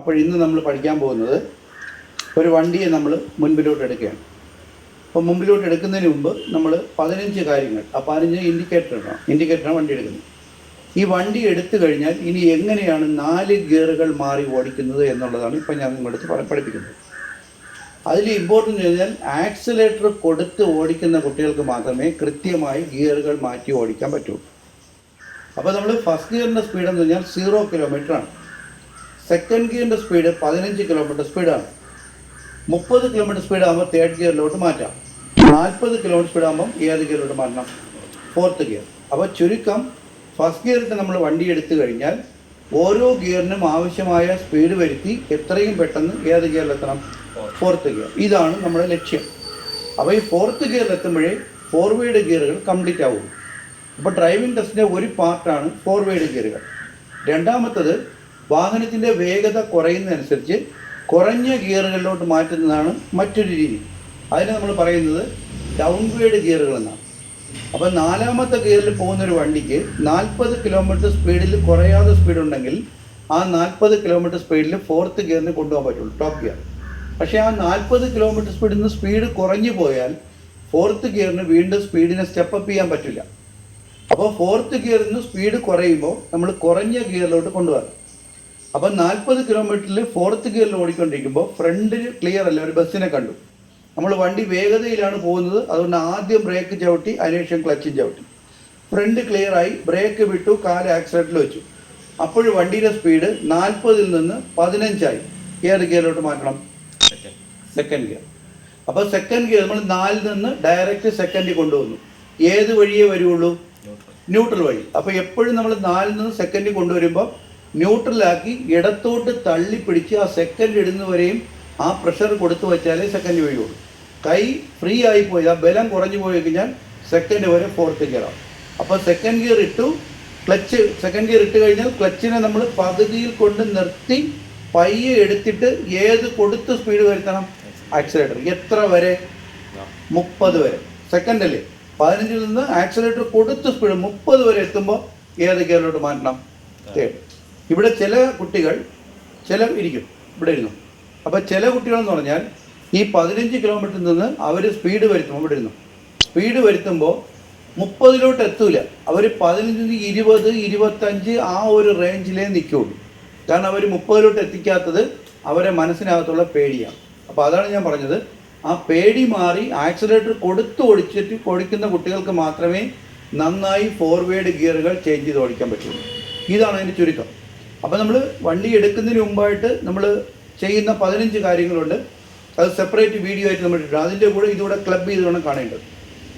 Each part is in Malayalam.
അപ്പോൾ ഇന്ന് നമ്മൾ പഠിക്കാൻ പോകുന്നത് ഒരു വണ്ടിയെ നമ്മൾ മുൻപിലോട്ട് എടുക്കുകയാണ്. അപ്പോൾ മുമ്പിലോട്ട് എടുക്കുന്നതിന് മുമ്പ് നമ്മൾ 15 കാര്യങ്ങൾ, ആ 15 ഇൻഡിക്കേറ്ററാണ് വണ്ടി എടുക്കുന്നത്. ഈ വണ്ടി എടുത്തു കഴിഞ്ഞാൽ ഇനി എങ്ങനെയാണ് 4 ഗിയറുകൾ മാറി ഓടിക്കുന്നത് എന്നുള്ളതാണ് ഇപ്പോൾ ഞാൻ നിങ്ങളടുത്ത് പഠിപ്പിക്കുന്നത്. അതിൽ ഇമ്പോർട്ടൻ്റ് കഴിഞ്ഞാൽ ആക്സിലേറ്റർ കൊടുത്ത് ഓടിക്കുന്ന കുട്ടികൾക്ക് മാത്രമേ കൃത്യമായി ഗിയറുകൾ മാറ്റി ഓടിക്കാൻ പറ്റുള്ളൂ. അപ്പോൾ നമ്മൾ ഫസ്റ്റ് ഗിയറിൻ്റെ സ്പീഡ് എന്ന് പറഞ്ഞാൽ 0 കിലോമീറ്ററാണ്. സെക്കൻഡ് ഗിയറിൻ്റെ സ്പീഡ് 15 കിലോമീറ്റർ സ്പീഡാണ്. 30 കിലോമീറ്റർ സ്പീഡ് ആകുമ്പോൾ തേർഡ് ഗിയറിലോട്ട് മാറ്റാം. 40 കിലോമീറ്റർ സ്പീഡ് ആകുമ്പം ഏത് ഗിയറിലോട്ട് മാറ്റണം? Fourth gear. അപ്പോൾ ചുരുക്കം ഫസ്റ്റ് ഗിയറിൽ നമ്മൾ വണ്ടി എടുത്തു കഴിഞ്ഞാൽ ഓരോ ഗിയറിനും ആവശ്യമായ സ്പീഡ് വരുത്തി എത്രയും പെട്ടെന്ന് ഏത് ഗിയറിലെത്തണം? Fourth gear. ഇതാണ് നമ്മുടെ ലക്ഷ്യം. അപ്പോൾ ഈ ഫോർത്ത് ഗിയറിലെത്തുമ്പോഴേ ഫോർവേഡ് ഗിയറുകൾ കംപ്ലീറ്റ് ആവുള്ളൂ. അപ്പോൾ ഡ്രൈവിംഗ് ടെസ്റ്റിൻ്റെ ഒരു പാർട്ടാണ് ഫോർവേഡ് ഗിയറുകൾ. രണ്ടാമത്തത് വാഹനത്തിൻ്റെ വേഗത കുറയുന്നതനുസരിച്ച് കുറഞ്ഞ ഗിയറുകളിലോട്ട് മാറ്റുന്നതാണ് മറ്റൊരു രീതി. അതിന് നമ്മൾ പറയുന്നത് ഡൗൺവേഡ് ഗിയറുകൾ എന്നാണ്. അപ്പോൾ 4ാമത്തെ ഗിയറിൽ പോകുന്നൊരു വണ്ടിക്ക് 40 കിലോമീറ്റർ സ്പീഡിൽ കുറയാതെ സ്പീഡുണ്ടെങ്കിൽ ആ 40 കിലോമീറ്റർ സ്പീഡിൽ ഫോർത്ത് ഗിയറിന് കൊണ്ടുപോകാൻ പറ്റുള്ളൂ, ടോപ്പ് ഗിയർ. പക്ഷേ ആ 40 കിലോമീറ്റർ സ്പീഡിൽ നിന്ന് സ്പീഡ് കുറഞ്ഞു പോയാൽ ഫോർത്ത് ഗിയറിന് വീണ്ടും സ്പീഡിനെ സ്റ്റെപ്പപ്പ് ചെയ്യാൻ പറ്റില്ല. അപ്പോൾ ഫോർത്ത് ഗിയറിൽ നിന്ന് സ്പീഡ് കുറയുമ്പോൾ നമ്മൾ കുറഞ്ഞ ഗിയറിലോട്ട് കൊണ്ടുപോകാം. അപ്പം 40 കിലോമീറ്ററിൽ ഫോർത്ത് ഗിയറിൽ ഓടിക്കൊണ്ടിരിക്കുമ്പോൾ ഫ്രണ്ടിൽ ക്ലിയർ അല്ല, ഒരു ബസ്സിനെ കണ്ടു. നമ്മൾ വണ്ടി വേഗതയിലാണ് പോകുന്നത്, അതുകൊണ്ട് ആദ്യം ബ്രേക്ക് ചവിട്ടി അതിനുശേഷം ക്ലച്ചും ചവിട്ടി. ഫ്രണ്ട് ക്ലിയറായി, ബ്രേക്ക് വിട്ടു, കാല് ആക്സിലേറ്ററിൽ വെച്ചു. അപ്പോഴും വണ്ടിയുടെ സ്പീഡ് 40-ൽ നിന്ന് 15 ഏത് ഗിയറിലോട്ട് മാറ്റണം? Second gear. അപ്പോൾ സെക്കൻഡ് ഗിയർ നമ്മൾ 4-ൽ നിന്ന് ഡയറക്റ്റ് സെക്കൻഡിൽ കൊണ്ടുവന്നു. ഏത് വഴിയേ വരുള്ളൂ? ന്യൂട്രൽ വഴി. അപ്പോൾ എപ്പോഴും നമ്മൾ 4-ൽ നിന്ന് സെക്കൻഡിൽ കൊണ്ടുവരുമ്പോൾ ന്യൂട്രലാക്കി ഇടത്തോട്ട് തള്ളിപ്പിടിച്ച് ആ സെക്കൻഡ് ഇടുന്നവരെയും ആ പ്രഷർ കൊടുത്തു വെച്ചാലേ സെക്കൻഡ് വഴിയുള്ളൂ. കൈ ഫ്രീ ആയിപ്പോയി, ആ ബലം കുറഞ്ഞു പോയി കഴിഞ്ഞാൽ സെക്കൻഡ് വരെ ഫോർത്ത് ഗിയറാവും. അപ്പോൾ സെക്കൻഡ് ഗിയർ ഇട്ടു, ക്ലച്ച് സെക്കൻഡ് ഗിയർ ഇട്ട് കഴിഞ്ഞാൽ ക്ലച്ചിനെ നമ്മൾ പകുതിയിൽ കൊണ്ട് നിർത്തി പയ്യെ എടുത്തിട്ട് ഏത് കൊടുത്ത് സ്പീഡ് വരുത്തണം? ആക്സിലേറ്റർ. എത്ര വരെ? 30 വരെ. സെക്കൻഡ് അല്ലേ? 15-ൽ നിന്ന് ആക്സിലേറ്റർ കൊടുത്ത് സ്പീഡ് 30 വരെ എത്തുമ്പോൾ ഏത് ഗിയറിലോട്ട് മാറ്റണം? തേർഡ്. ഇവിടെ ചില കുട്ടികൾ ഇരിക്കും, ഇവിടെ ഇരുന്നു. അപ്പോൾ ചില കുട്ടികളെന്ന് പറഞ്ഞാൽ ഈ 15 കിലോമീറ്ററിൽ നിന്ന് അവർ സ്പീഡ് വരുത്തുമ്പോൾ ഇവിടെ ഇരുന്നു സ്പീഡ് വരുത്തുമ്പോൾ 30-ലോട്ട് എത്തൂല. അവർ 15-ന് 20, 25 ആ ഒരു റേഞ്ചിലേ നിൽക്കുകയുള്ളൂ. കാരണം അവർ 30-ലോട്ട് എത്തിക്കാത്തത് അവരെ മനസ്സിനകത്തുള്ള പേടിയാണ്. അപ്പോൾ അതാണ് ഞാൻ പറഞ്ഞത്, ആ പേടി മാറി ആക്സിലേറ്റർ കൊടുത്ത് ഓടിക്കുന്ന കുട്ടികൾക്ക് മാത്രമേ നന്നായി ഫോർവേഡ് ഗിയറുകൾ ചേഞ്ച് ചെയ്ത് ഓടിക്കാൻ പറ്റുള്ളൂ. ഇതാണ് അതിൻ്റെ ചുരുക്കം. അപ്പോൾ നമ്മൾ വണ്ടി എടുക്കുന്നതിന് മുമ്പായിട്ട് നമ്മൾ ചെയ്യുന്ന 15 കാര്യങ്ങളുണ്ട്. അത് സെപ്പറേറ്റ് വീഡിയോ ആയിട്ട് നമ്മൾ ഇട്ടിട്ടുണ്ട്. അതിൻ്റെ കൂടെ ഇതുകൂടെ ക്ലബ് ചെയ്ത് വേണം കാണേണ്ടത്.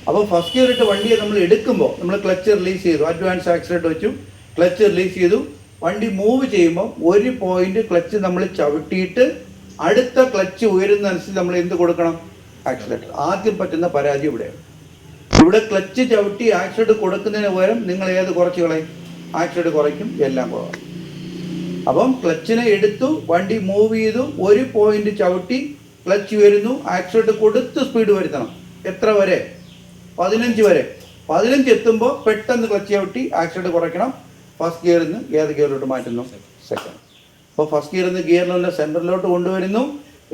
അപ്പോൾ ഫസ്റ്റ് ഗിയർ ഇട്ട് വണ്ടിയെ നമ്മൾ എടുക്കുമ്പോൾ നമ്മൾ ക്ലച്ച് റിലീസ് ചെയ്തു, അഡ്വാൻസ് ആക്സിലേറ്റർ വെച്ചു, ക്ലച്ച് റിലീസ് ചെയ്തു. വണ്ടി മൂവ് ചെയ്യുമ്പോൾ ഒരു പോയിന്റ് ക്ലച്ച് നമ്മൾ ചവിട്ടിയിട്ട് അടുത്ത ക്ലച്ച് ഉയരുന്നതനുസരിച്ച് നമ്മൾ എന്ത് കൊടുക്കണം? ആക്സിലേറ്റർ. ആദ്യം പറ്റുന്ന പരാജയം ഇവിടെയാണ്. ഇവിടെ ക്ലച്ച് ചവിട്ടി ആക്സിലേറ്റർ കൊടുക്കുന്നതിന് പകരം നിങ്ങൾ ഏത് കുറച്ച് കളയും? ആക്സിലേറ്റർ കുറയ്ക്കും, എല്ലാം കുറവാണ്. അപ്പം ക്ലച്ചിനെ എടുത്തു, വണ്ടി മൂവ് ചെയ്തു, ഒരു പോയിന്റ് ചവിട്ടി ക്ലച്ച് വരുന്നു, ആക്സിലേറ്റർ കൊടുത്ത് സ്പീഡ് വരുത്തണം. എത്ര വരെ? 15 വരെ. 15 എത്തുമ്പോൾ പെട്ടെന്ന് ക്ലച്ച് ചവിട്ടി ആക്സിലേറ്റർ കുറയ്ക്കണം. ഫസ്റ്റ് ഗിയറിൽ നിന്ന് ഏത് ഗിയറിലോട്ട് മാറ്റുന്നു? സെക്കൻഡ്. അപ്പോൾ ഫസ്റ്റ് ഗിയറിൽ നിന്ന് ഗിയറിലുള്ള സെൻറ്ററിലോട്ട് കൊണ്ടുവരുന്നു,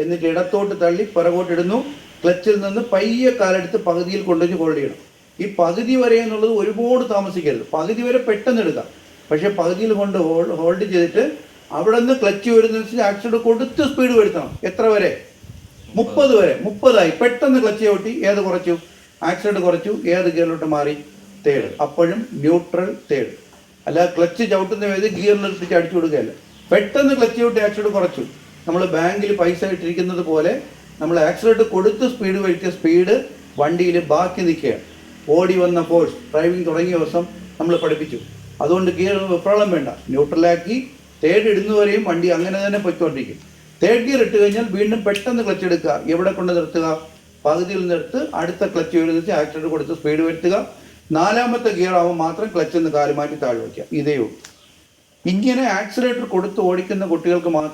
എന്നിട്ട് ഇടത്തോട്ട് തള്ളി പിറകോട്ട് ഇടുന്നു. ക്ലച്ചിൽ നിന്ന് പയ്യെ കാലെടുത്ത് പകുതിയിൽ കൊണ്ടുവന്ന് ഹോൾഡ് ചെയ്യണം. ഈ പകുതി വരെ എന്നുള്ളത് ഒരുപാട് താമസിക്കരുത്. പകുതി വരെ പെട്ടെന്ന് എടുക്കാം, പക്ഷേ പകുതിയിൽ കൊണ്ട് ഹോൾഡ് ചെയ്തിട്ട് അവിടെ നിന്ന് ക്ലച്ച് വരുന്നതനുസരിച്ച് ആക്സിലേറ്റർ കൊടുത്ത് സ്പീഡ് വരുത്തണം. എത്ര വരെ? 30 വരെ. 30 പെട്ടെന്ന് ക്ലച്ച് ചവിട്ടി ഏത് കുറച്ചു? ആക്സിലേറ്റർ കുറച്ചു, ഏത് ഗിയറിലോട്ട് മാറി? തേർഡ്. അപ്പോഴും ന്യൂട്രൽ തേർഡ്. അല്ല ക്ലച്ച് ചവിട്ടുന്ന ഏത് ഗിയറിലെടുത്തിട്ട് അടിച്ചു കൊടുക്കുകയല്ല, പെട്ടെന്ന് ക്ലച്ച് ചവിട്ടി ആക്സിലേറ്റർ കുറച്ചു. നമ്മൾ ബാങ്കിൽ പൈസ ഇട്ടിരിക്കുന്നത് പോലെ നമ്മൾ ആക്സിലേറ്റർ കൊടുത്ത് സ്പീഡ് വരുത്തിയ സ്പീഡ് വണ്ടിയിൽ ബാക്കി നിൽക്കുകയാണ്. ഓടി വന്ന ഫോഴ്സ് ഡ്രൈവിംഗ് തുടങ്ങിയ ദിവസം നമ്മൾ പഠിപ്പിച്ചു. അതുകൊണ്ട് ഗിയർ വെപ്രാളം വേണ്ട, ന്യൂട്രലാക്കി തേർഡ് ഇടുന്നവരെയും വണ്ടി അങ്ങനെ തന്നെ പൊയ്ക്കൊണ്ടിരിക്കും. തേർഡ് ഗിയർ ഇട്ട് കഴിഞ്ഞാൽ വീണ്ടും പെട്ടെന്ന് ക്ലച്ച് എടുക്കുക. എവിടെ കൊണ്ട് നിർത്തുക? പകുതിയിൽ നിർത്ത് അടുത്ത ക്ലച്ച് വരുന്ന ആക്സിലേറ്റർ കൊടുത്ത് സ്പീഡ് വരുത്തുക. 4ാമത്തെ ഗിയർ ആവുമ്പോൾ മാത്രം ക്ലച്ചിൽ നിന്ന് കാല് മാറ്റി താഴെ വയ്ക്കുക. ഇതേ ഉള്ളൂ. ഇങ്ങനെ ആക്സിലേറ്റർ കൊടുത്ത് ഓടിക്കുന്ന കുട്ടികൾക്ക് മാത്രം